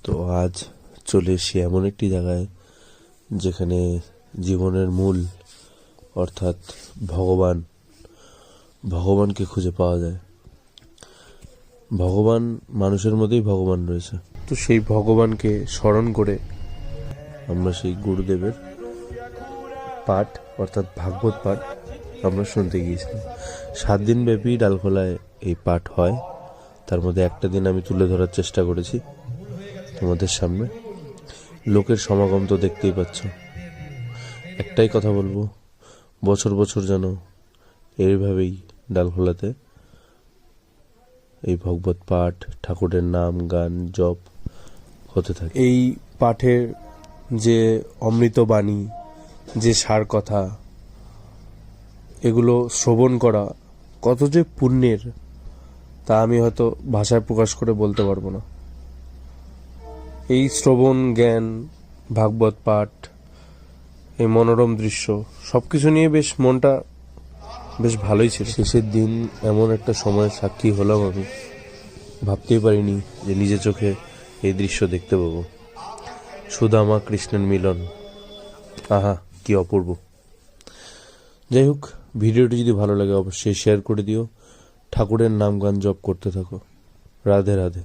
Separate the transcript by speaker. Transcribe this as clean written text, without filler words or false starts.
Speaker 1: তো আজ চলে এসেছি এমন একটি জায়গায় যেখানে জীবনের মূল অর্থাৎ ভগবানকে খুঁজে পাওয়া যায়। ভগবান মানুষের মধ্যেই ভগবান রয়েছে। তো সেই ভগবানকে স্মরণ করে আমরা সেই গুরুদেবের পাঠ অর্থাৎ ভাগবত পাঠ আমরা শুনতে গিয়েছিলাম। 7 দিন ব্যাপী ডালখোলায় এই পাঠ হয়। তার মধ্যে একটা দিন আমি তুলে ধরার চেষ্টা করেছি তোমাদের সামনে। লোকের সমাগম তো দেখতেই পাচ্ছ। একটাই কথা বলবো, বছর বছর যেন এইভাবেই ডালখোলাতে এই ভগবত পাঠ, ঠাকুরের নাম গান জপ হতে থাকে। এই পাঠের যে অমৃত বাণী, যে সার কথা, এগুলো শ্রবণ করা কত যে পুণ্যের তা আমি হয়তো ভাষায় প্রকাশ করে বলতে পারবো না। এই শ্রবণ জ্ঞান, ভাগবত পাঠ, এই মনোরম দৃশ্য সবকিছু নিয়ে বেশ মনটা বেশ ভালোই ছিল। শেষের দিন এমন একটা সময়ের সাক্ষী হলাম আমি, ভাবতেই পারিনি যে নিজের চোখে এই দৃশ্য দেখতে পাবো। সুদামা কৃষ্ণের মিলন, আহা কি অপূর্ব। যাই হোক, ভিডিওটি যদি ভালো লাগে অবশ্যই শেয়ার করে দিও। ঠাকুরের নাম গান জপ করতে থাকো। রাধে রাধে।